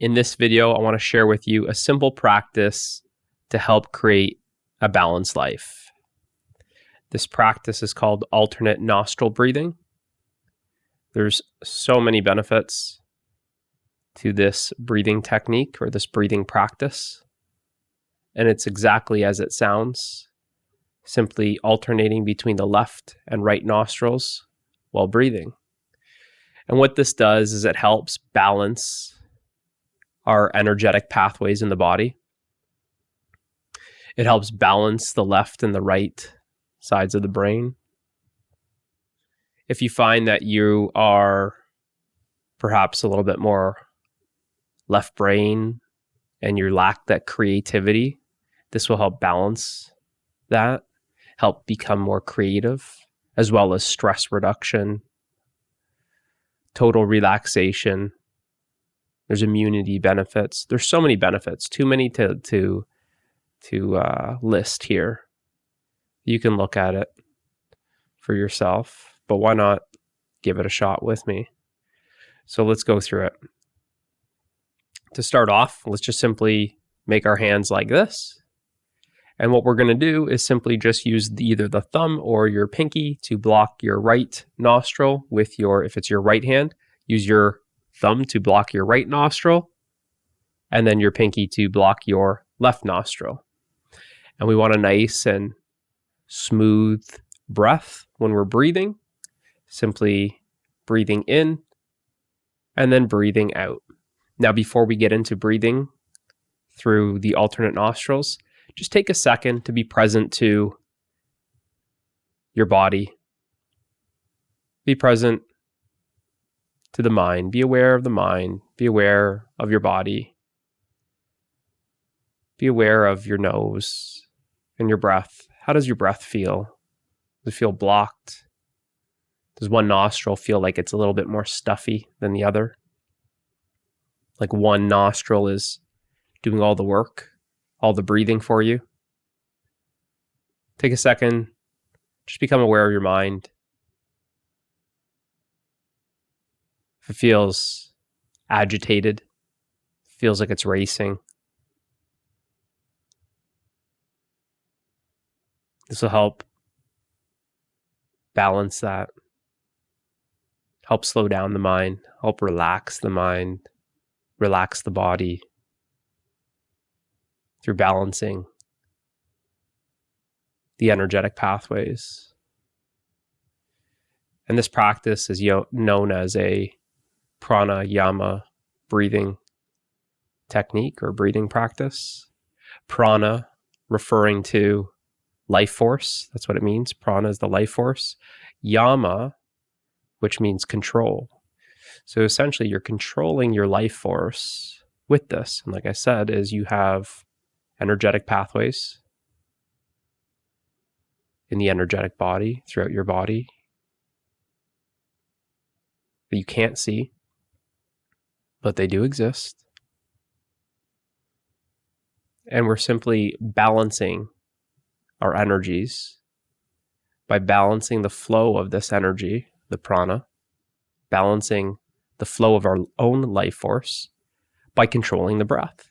In this video, I want to share with you a simple practice to help create a balanced life. This practice is called alternate nostril breathing. There's so many benefits to this breathing technique or this breathing practice. And it's exactly as it sounds, simply alternating between the left and right nostrils while breathing. And what this does is it helps balance our energetic pathways in the body. It helps balance the left and the right sides of the brain. If you find that you are perhaps a little bit more left brain and you lack that creativity, this will help balance that, help become more creative, as well as stress reduction, total relaxation. There's immunity benefits. There's so many benefits, too many to list here. You can look at it for yourself, but why not give it a shot with me? So let's go through it. To start off, let's just simply make our hands like this. And what we're going to do is simply just use either the thumb or your pinky to block your right nostril with if it's your right hand, use your thumb to block your right nostril, and then your pinky to block your left nostril. And we want a nice and smooth breath when we're breathing, simply breathing in and then breathing out. Now, before we get into breathing through the alternate nostrils, just take a second to be present to your body. Be present to the mind. Be aware of the mind. Be aware of your body. Be aware of your nose and your breath. How does your breath feel? Does it feel blocked? Does one nostril feel like it's a little bit more stuffy than the other? Like one nostril is doing all the work, all the breathing for you? Take a second. Just become aware of your mind. If it feels agitated, feels like it's racing, this will help balance that, help slow down the mind, help relax the mind, relax the body through balancing the energetic pathways. And this practice is known as a pranayama breathing technique or breathing practice. Prana referring to life force. That's what it means. Prana is the life force. Yama, which means control. So essentially you're controlling your life force with this. And like I said, is you have energetic pathways in the energetic body, throughout your body, that you can't see, but they do exist. And we're simply balancing our energies by balancing the flow of this energy, the prana, balancing the flow of our own life force by controlling the breath.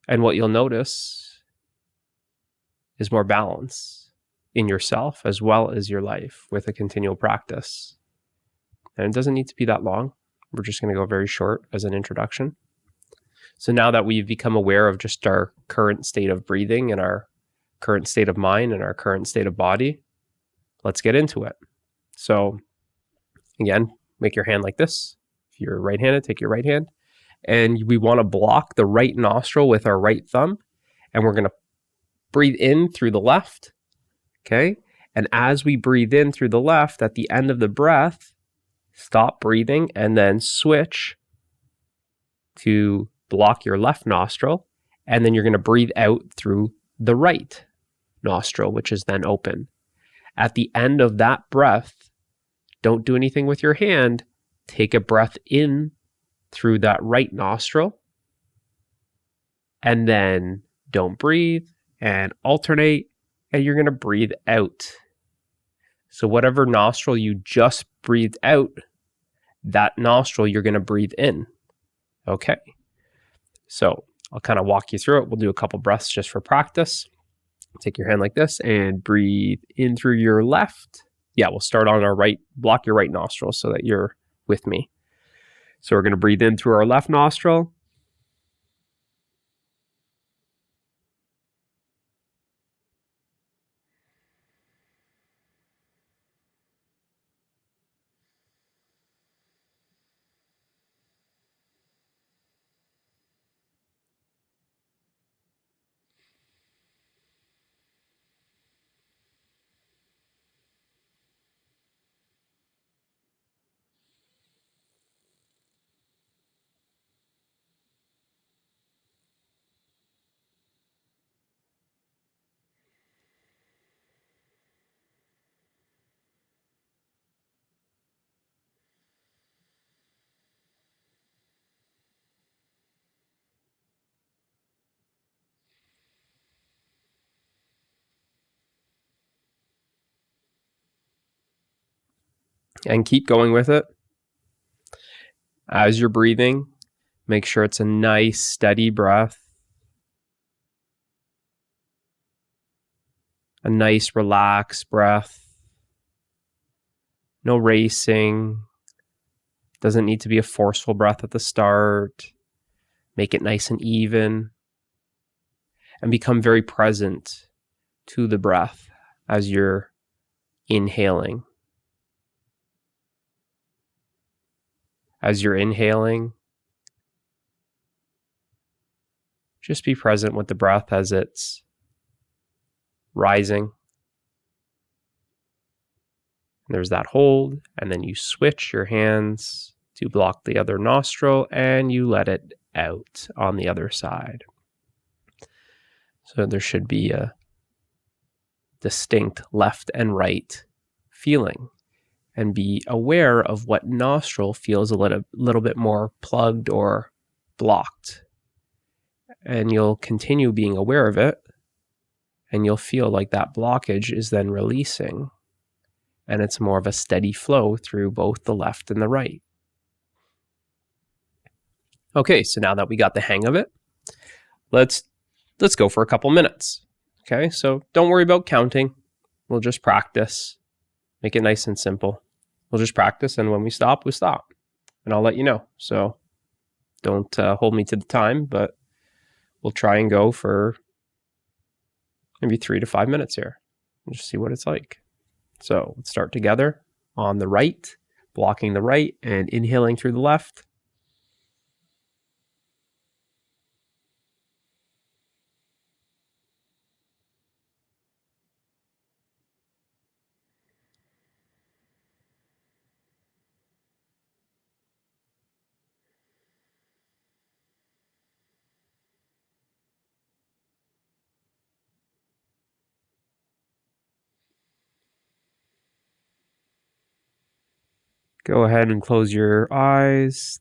And what you'll notice is more balance in yourself as well as your life with a continual practice. And it doesn't need to be that long. We're just going to go very short as an introduction. So now that we've become aware of just our current state of breathing and our current state of mind and our current state of body, let's get into it. So again, make your hand like this. If you're right-handed, take your right hand. And we want to block the right nostril with our right thumb. And we're going to breathe in through the left. Okay. And as we breathe in through the left, at the end of the breath, stop breathing and then switch to block your left nostril. And then you're going to breathe out through the right nostril, which is then open. At the end of that breath, don't do anything with your hand. Take a breath in through that right nostril. And then don't breathe and alternate. And you're going to breathe out. So whatever nostril you just breathed out, that nostril you're going to breathe in. Okay. So I'll kind of walk you through it. We'll do a couple breaths just for practice. Take your hand like this and breathe in through your left. Yeah, we'll start on our right. Block your right nostril so that you're with me. So we're going to breathe in through our left nostril. And keep going with it. As you're breathing, make sure it's a nice, steady breath. A nice, relaxed breath. No racing. Doesn't need to be a forceful breath at the start. Make it nice and even. And become very present to the breath as you're inhaling. As you're inhaling, just be present with the breath as it's rising. There's that hold, and then you switch your hands to block the other nostril and you let it out on the other side. So there should be a distinct left and right feeling, and be aware of what nostril feels a little bit more plugged or blocked. And you'll continue being aware of it, and you'll feel like that blockage is then releasing, and it's more of a steady flow through both the left and the right. Okay, so now that we got the hang of it, let's go for a couple minutes. Okay, so don't worry about counting. We'll just practice. Make it nice and simple. We'll just practice, and when we stop, we stop. And I'll let you know. So don't hold me to the time, but we'll try and go for maybe 3 to 5 minutes here and just see what it's like. So let's start together on the right, blocking the right and inhaling through the left. Go ahead and close your eyes.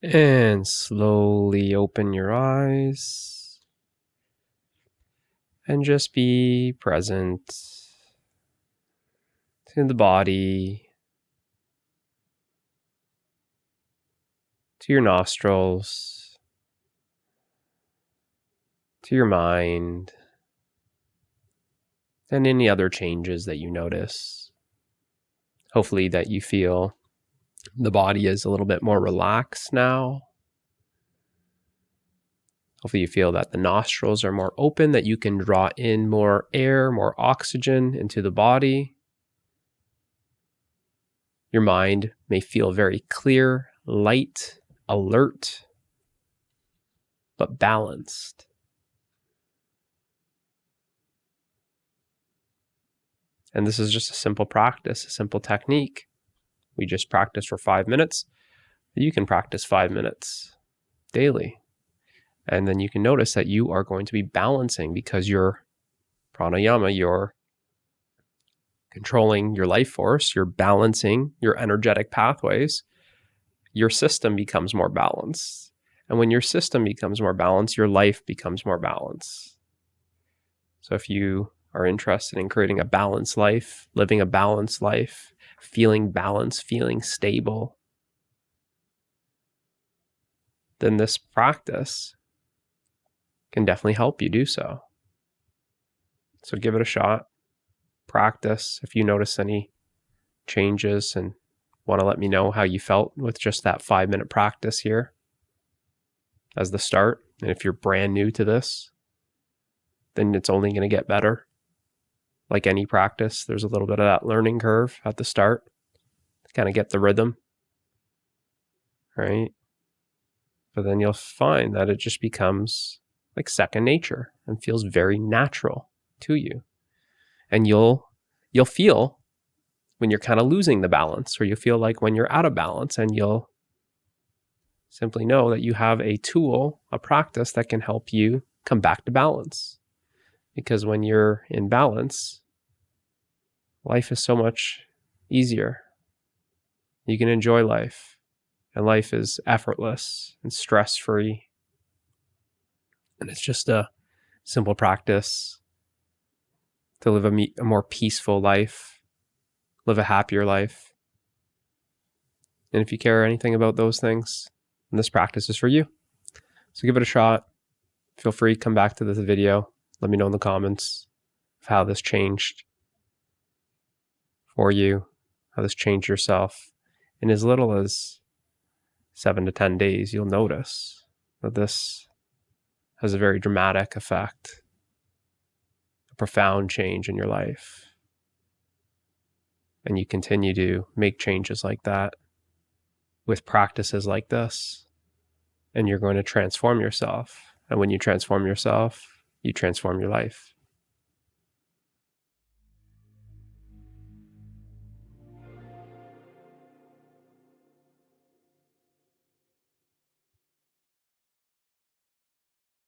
And slowly open your eyes and just be present to the body, to your nostrils, to your mind, and any other changes that you notice. Hopefully that you feel the body is a little bit more relaxed now. Hopefully you feel that the nostrils are more open, that you can draw in more air, more oxygen into the body. Your mind may feel very clear, light, alert, but balanced. And this is just a simple practice, a simple technique. We just practice for 5 minutes. You can practice 5 minutes daily. And then you can notice that you are going to be balancing because your pranayama, you're controlling your life force, you're balancing your energetic pathways. Your system becomes more balanced. And when your system becomes more balanced, your life becomes more balanced. So if you are interested in creating a balanced life, living a balanced life, feeling balanced, feeling stable, then this practice can definitely help you do so. So give it a shot, practice. If you notice any changes and want to let me know how you felt with just that 5-minute practice here as the start. And if you're brand new to this, then it's only going to get better. Like any practice, there's a little bit of that learning curve at the start to kind of get the rhythm, right? But then you'll find that it just becomes like second nature and feels very natural to you. And you'll feel when you're kind of losing the balance, or you feel like when you're out of balance, and you'll simply know that you have a tool, a practice that can help you come back to balance. Because when you're in balance, life is so much easier. You can enjoy life, and life is effortless and stress-free. And it's just a simple practice to live a more peaceful life, live a happier life. And if you care anything about those things, then this practice is for you. So give it a shot. Feel free to come back to this video. Let me know in the comments of how this changed for you, how this changed yourself. In as little as 7 to 10 days, you'll notice that this has a very dramatic effect, a profound change in your life. And you continue to make changes like that with practices like this, and you're going to transform yourself. And when you transform yourself, you transform your life.